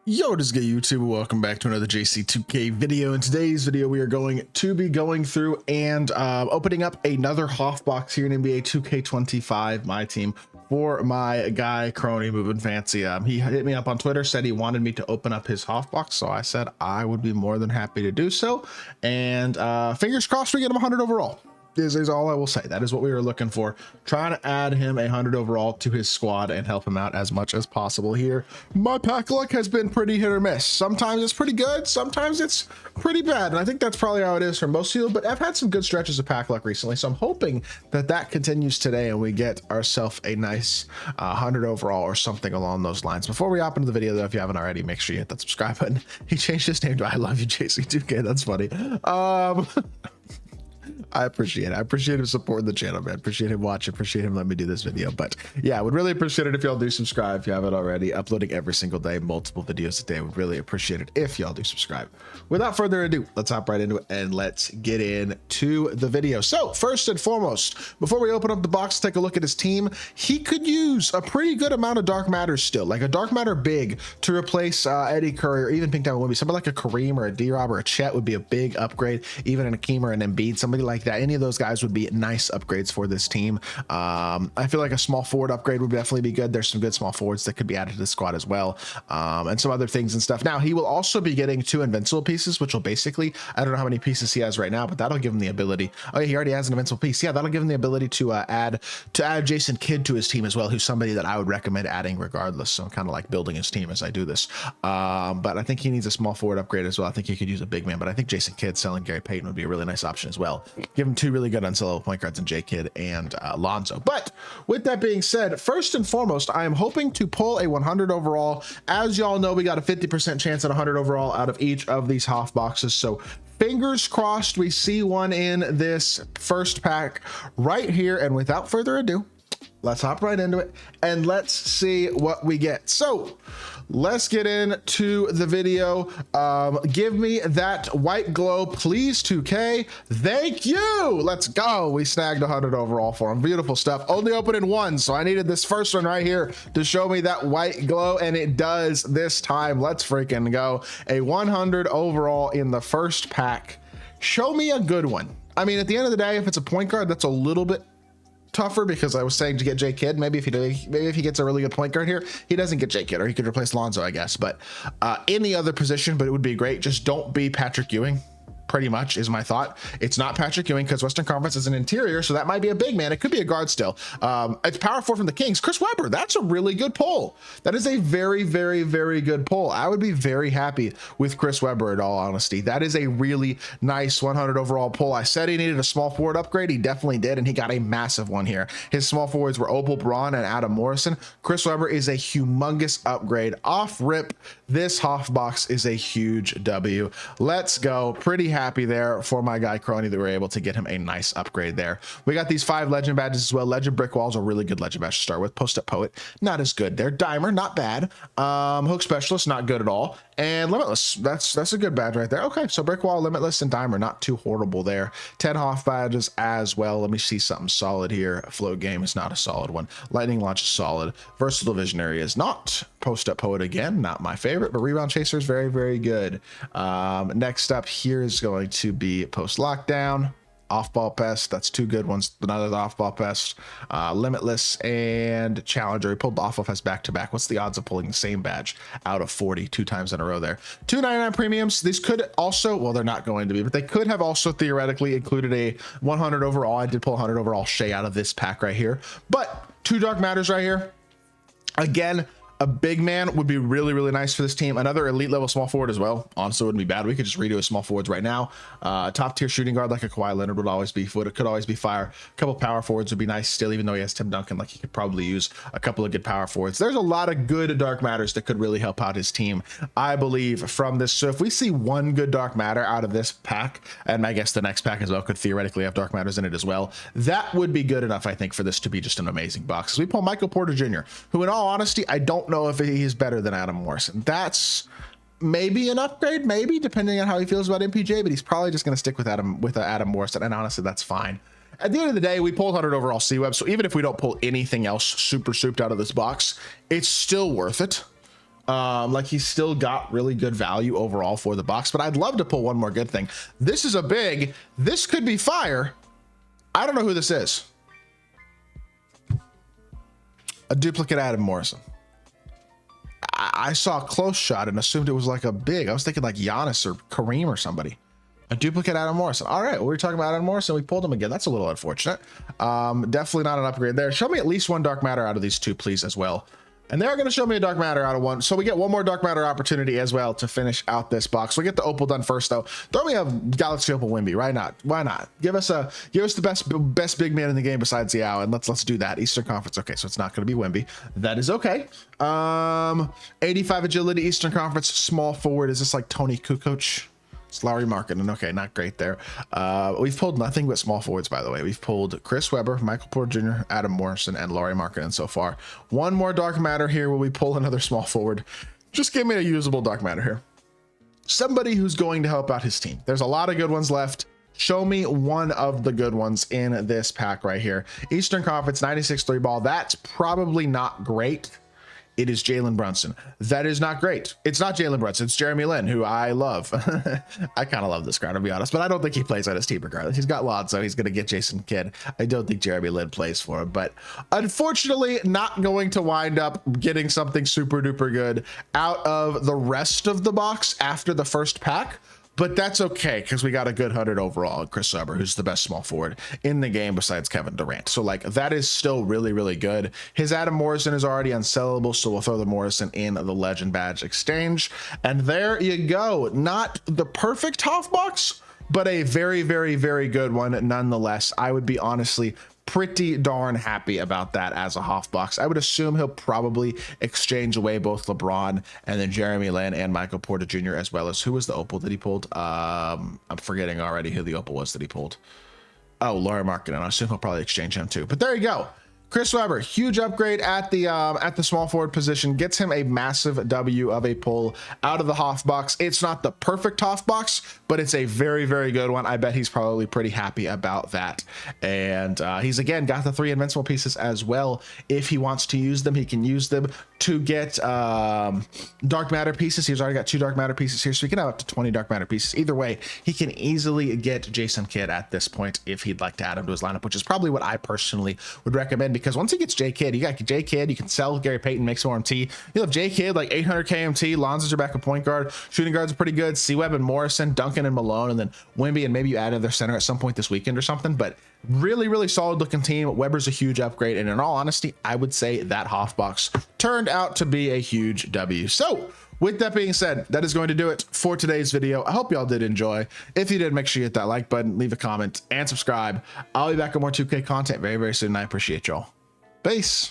Yo, what is good, YouTube? Welcome back to another JC2K video. In today's video, we are going to be going through and opening up another Hoffbox here in NBA 2K25, my team, for my guy Crony Moving Fancy. He hit me up on Twitter, said he wanted me to open up his Hoffbox, so I said I would be more than happy to do so. And fingers crossed we get him 100 overall. Is all I will say. That is what we were looking for, trying to add him 100 overall to his squad and help him out as much as possible here. My pack luck has been pretty hit or miss. Sometimes it's pretty good, sometimes it's pretty bad, and I think that's probably how it is for most people, but I've had some good stretches of pack luck recently, so I'm hoping that that continues today and we get ourselves a nice 100 overall or something along those lines. Before we hop into the video though, if you haven't already, make sure you hit that subscribe button. He changed his name to I Love You JC2K. That's funny. I appreciate it. I appreciate him supporting the channel, man. Appreciate him watching. Appreciate him letting me do this video. But yeah, I would really appreciate it if y'all do subscribe if you haven't already. Uploading every single day, multiple videos a day. Would really appreciate it if y'all do subscribe. Without further ado, let's hop right into it and let's get into the video. So first and foremost, before we open up the box, take a look at his team. He could use a pretty good amount of dark matter still, like a dark matter big to replace Eddie Curry or even Pink Diamond Wimby. Somebody like a Kareem or a D-Rob or a Chet would be a big upgrade. Even an Akeem or an Embiid, somebody like that. Any of those guys would be nice upgrades for this team. I feel like a small forward upgrade would definitely be good. There's some good small forwards that could be added to the squad as well, and some other things and stuff. Now he will also be getting 2 invincible pieces, which will basically, I don't know how many pieces he has right now, but that'll give him the ability. Oh yeah, he already has an invincible piece. Yeah, that'll give him the ability to add Jason Kidd to his team as well, who's somebody that I would recommend adding regardless. So I'm kind of like building his team as I do this. But I think he needs a small forward upgrade as well. I think he could use a big man, but I think Jason Kidd selling Gary Payton would be a really nice option as well. Give him 2 really good unsellable point guards in J Kidd and Lonzo. But with that being said, first and foremost, I am hoping to pull a 100 overall. As y'all know, we got a 50% chance at 100 overall out of each of these Hoff boxes. So fingers crossed we see one in this first pack right here. And without further ado, let's hop right into it and let's see what we get. So let's get into the video. Give me that white glow, please, 2K. Thank you. Let's go. We snagged 100 overall for him. Beautiful stuff. Only opening 1, so I needed this first one right here to show me that white glow, and it does this time. Let's freaking go. A 100 overall in the first pack. Show me a good one. I mean, at the end of the day, if it's a point guard, that's a little bit tougher because I was saying to get J Kidd. Maybe if he gets a really good point guard here, he doesn't get J Kidd, or he could replace Lonzo, I guess. But any other position, but it would be great. Just don't be Patrick Ewing. Pretty much is my thought. It's not Patrick Ewing because Western Conference is an interior, so that might be a big man. It could be a guard still. It's power forward from the Kings. Chris Webber, that's a really good pull. That is a very, very, very good pull. I would be very happy with Chris Webber in all honesty. That is a really nice 100 overall pull. I said he needed a small forward upgrade. He definitely did, and he got a massive one here. His small forwards were Opal Braun and Adam Morrison. Chris Webber is a humongous upgrade. Off rip, this Hoffbox is a huge W. Let's go. Pretty happy there for my guy Crony that we were able to get him a nice upgrade there. We got these 5 legend badges as well. Legend brick walls, a really good legend badge to start with. Post-up poet, not as good there. Dimer, not bad. Hook specialist, not good at all. And limitless, that's a good badge right there. Okay, so brick wall, limitless, and dimer, not too horrible there. 10 Hoff badges as well. Let me see something solid here. Float game is not a solid one. Lightning launch is solid. Versatile visionary is not. Post-up poet again, not my favorite, but rebound chaser is very, very good. Next up here is going to be post lockdown. Off-ball pest, that's 2 good ones. Another off-ball pest, limitless, and challenger. He pulled the off-ball pest back-to-back. What's the odds of pulling the same badge out of 40 2 times in a row there? 299 premiums. These could also, well, they're not going to be, but they could have also theoretically included a 100 overall. I did pull 100 overall Shea out of this pack right here, but 2 dark matters right here. Again, a big man would be really, really nice for this team. Another elite level small forward as well. Honestly, wouldn't be bad. We could just redo his small forwards right now. Top tier shooting guard like a Kawhi Leonard would always be. It could always be fire. A couple power forwards would be nice still, even though he has Tim Duncan. Like, he could probably use a couple of good power forwards. There's a lot of good dark matters that could really help out his team, I believe, from this. So if we see 1 good dark matter out of this pack, and I guess the next pack as well could theoretically have dark matters in it as well, that would be good enough, I think, for this to be just an amazing box. So we pull Michael Porter Jr., who in all honesty, I don't know if he's better than Adam Morrison. That's maybe an upgrade, maybe, depending on how he feels about MPJ, but he's probably just going to stick with Adam Morrison, and honestly, that's fine. At the end of the day, we pulled 100 overall C-Web, so even if we don't pull anything else super souped out of this box, it's still worth it. Like he's still got really good value overall for the box, but I'd love to pull one more good thing. This is a big, this could be fire. I don't know who this is. A duplicate Adam Morrison. I saw a close shot and assumed it was like a big. I was thinking like Giannis or Kareem or somebody. A duplicate Adam Morrison. All right, well, we were talking about Adam Morrison. We pulled him again. That's a little unfortunate. Definitely not an upgrade there. Show me at least one dark matter out of these two, please, as well. And they're going to show me a dark matter out of one. So we get one more dark matter opportunity as well to finish out this box. We'll get the opal done first, though. Throw me a Galaxy Opal Wimby. Why not? Why not? Give us the best big man in the game besides Yao, and let's do that. Eastern Conference. Okay, so it's not going to be Wimby. That is okay. 85 agility, Eastern Conference, small forward. Is this like Tony Kukoc? It's Larry Markkinen. Okay, not great there. We've pulled nothing but small forwards, by the way. We've pulled Chris Webber, Michael Porter Jr., Adam Morrison, and Larry Markkinen so far. One more dark matter here. Will we pull another small forward? Just give me a usable dark matter here. Somebody who's going to help out his team. There's a lot of good ones left. Show me one of the good ones in this pack right here. Eastern Conference, 96 3 ball. That's probably not great. It is Jalen Brunson. That is not great. It's not Jalen Brunson. It's Jeremy Lin, who I love. I kind of love this guy, to be honest, but I don't think he plays on his team regardless. He's got Lonzo. He's going to get Jason Kidd. I don't think Jeremy Lin plays for him, but unfortunately not going to wind up getting something super duper good out of the rest of the box after the first pack. But that's okay, because we got a good 100 overall. Chris Webber, who's the best small forward in the game besides Kevin Durant. So like that is still really, really good. His Adam Morrison is already unsellable, so we'll throw the Morrison in the Legend Badge exchange. And there you go. Not the perfect Hoffbox, but a very, very, very good one nonetheless. I would be honestly pretty darn happy about that as a Hoffbox. I would assume he'll probably exchange away both LeBron and then Jeremy Lin and Michael Porter Jr. as well as who was the opal that he pulled? I'm forgetting already who the opal was that he pulled. Oh, Larry Markkinen. I assume he'll probably exchange him too. But there you go. Chris Webber, huge upgrade at the small forward position, gets him a massive W of a pull out of the Hoffbox. It's not the perfect Hoffbox, but it's a very, very good one. I bet he's probably pretty happy about that. And he's again got the 3 invincible pieces as well. If he wants to use them, he can use them to get dark matter pieces. He's already got 2 dark matter pieces here, so he can have up to 20 dark matter pieces. Either way, he can easily get Jason Kidd at this point if he'd like to add him to his lineup, which is probably what I personally would recommend, because once he gets J Kidd, you got J Kidd, you can sell Gary Payton, make some more MT. You'll have J Kidd like 800 KMT. Lonzo's your backup point guard. Shooting guards are pretty good. C-Web and Morrison, Duncan and Malone, and then Wimby, and maybe you add their center at some point this weekend or something. But really, really solid looking team. Webber's a huge upgrade, and in all honesty, I would say that Hoffbox turned out to be a huge W. So with that being said, that is going to do it for today's video. I hope y'all did enjoy. If you did, make sure you hit that like button, leave a comment, and subscribe. I'll be back with more 2K content very, very soon. I appreciate y'all. Peace.